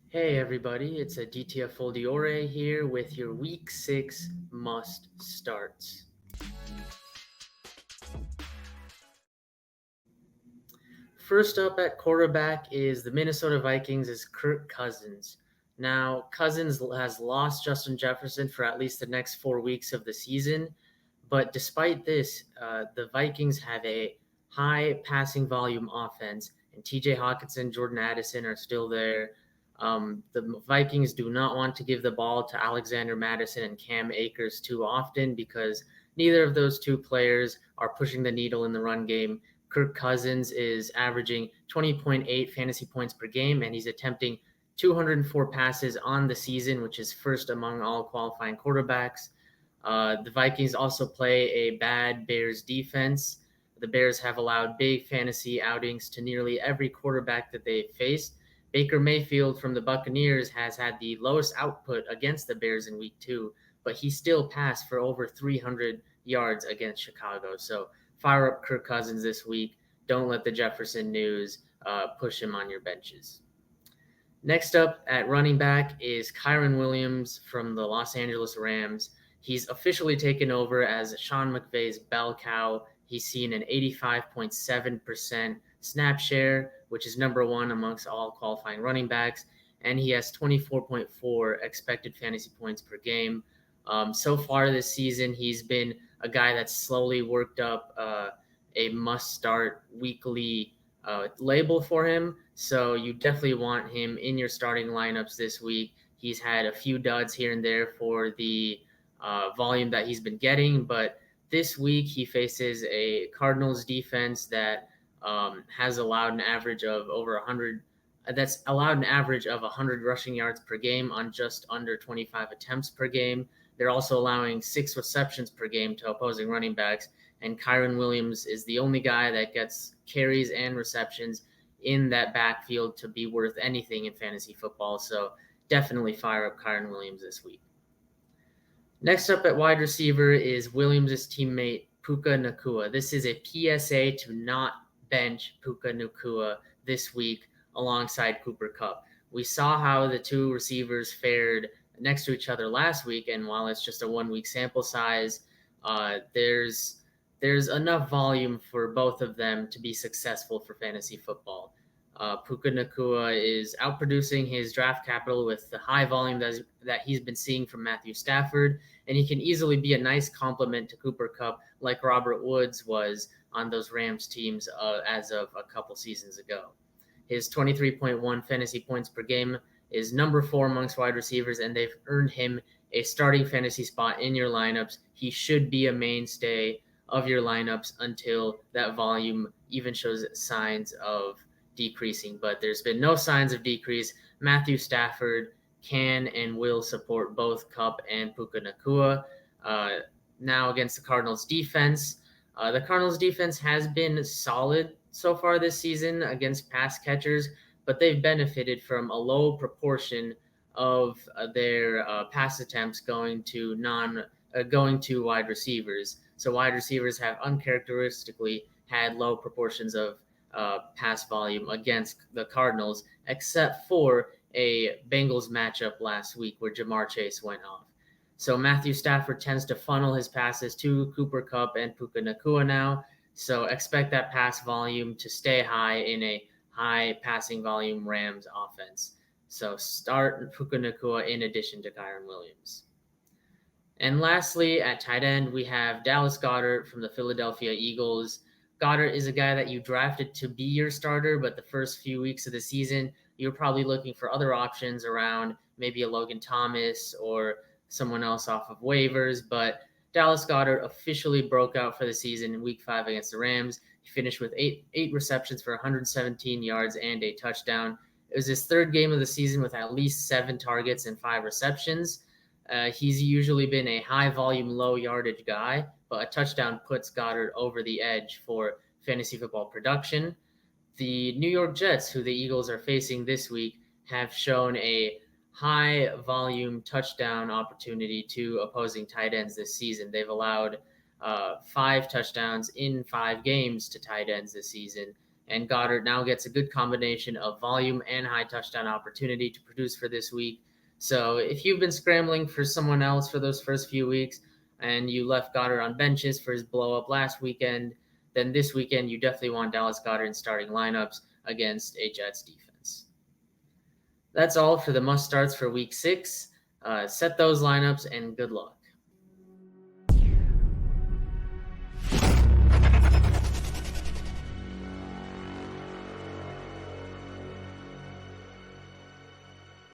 Hey everybody, it's a DTF Full Diore here with your Week 6 must starts. First up at quarterback is the Minnesota Vikings' Kirk Cousins. Now, Cousins has lost Justin Jefferson for at least the next 4 weeks of the season, but despite this, the Vikings have a high passing volume offense, and TJ Hawkinson, Jordan Addison are still there. The Vikings do not want to give the ball to Alexander Madison and Cam Akers too often because neither of those two players are pushing the needle in the run game. Kirk Cousins is averaging 20.8 fantasy points per game, and he's attempting 204 passes on the season, which is first among all qualifying quarterbacks. The Vikings also play a bad Bears defense. The Bears have allowed big fantasy outings to nearly every quarterback that they've faced. Baker Mayfield from the Buccaneers has had the lowest output against the Bears in week 2, but he still passed for over 300 yards against Chicago. So fire up Kirk Cousins this week. Don't let the Jefferson news push him on your benches. Next up at running back is Kyron Williams from the Los Angeles Rams. He's officially taken over as Sean McVay's bell cow. He's seen an 85.7% snap share, which is number one amongst all qualifying running backs, and he has 24.4 expected fantasy points per game. So far this season, he's been a guy that's slowly worked up a must start weekly label for him. So you definitely want him in your starting lineups this week. He's had a few duds here and there for the volume that he's been getting, but this week he faces a Cardinals defense that has allowed an average of over 100. That's allowed an average of 100 rushing yards per game on just under 25 attempts per game. They're also allowing 6 receptions per game to opposing running backs, and Kyron Williams is the only guy that gets carries and receptions in that backfield to be worth anything in fantasy football. So definitely fire up Kyron Williams this week. Next up at wide receiver is Williams' teammate Puka Nacua. This is a PSA to not bench Puka Nacua this week alongside Cooper Kupp. We saw how the two receivers fared next to each other last week, and while it's just a 1 week sample size, there's enough volume for both of them to be successful for fantasy football. Puka Nacua is outproducing his draft capital with the high volume that he's been seeing from Matthew Stafford, and he can easily be a nice complement to Cooper Kupp, like Robert Woods was on those Rams teams as of a couple seasons ago. His 23.1 fantasy points per game is number 4 amongst wide receivers, and they've earned him a starting fantasy spot in your lineups. He should be a mainstay of your lineups until that volume even shows signs of decreasing, but there's been no signs of decrease. Matthew Stafford can and will support both Kupp and Puka Nacua. Now against the Cardinals defense, the Cardinals defense has been solid so far this season against pass catchers, but they've benefited from a low proportion of their pass attempts going to wide receivers. So wide receivers have uncharacteristically had low proportions of pass volume against the Cardinals, except for a Bengals matchup last week where Jamar Chase went off. So Matthew Stafford tends to funnel his passes to Cooper Kupp and Puka Nacua now. So expect that pass volume to stay high in a high passing volume Rams offense. So start Puka Nacua in addition to Kyron Williams. And lastly, at tight end, we have Dallas Goedert from the Philadelphia Eagles. Goddard is a guy that you drafted to be your starter, but the first few weeks of the season, you're probably looking for other options around maybe a Logan Thomas or someone else off of waivers. But Dallas Goedert officially broke out for the season in week 5 against the Rams. He finished with eight receptions for 117 yards and a touchdown. It was his third game of the season with at least 7 targets and 5 receptions. He's usually been a high volume, low yardage guy, but a touchdown puts Goddard over the edge for fantasy football production. The New York Jets, who the Eagles are facing this week, have shown a high volume touchdown opportunity to opposing tight ends this season. They've allowed 5 touchdowns in 5 games to tight ends this season. and Goddard now gets a good combination of volume and high touchdown opportunity to produce for this week. So if you've been scrambling for someone else for those first few weeks and you left Goddard on benches for his blow up last weekend, then this weekend you definitely want Dallas Goedert in starting lineups against a Jets defense. That's all for the must starts for week 6. Set those lineups and good luck.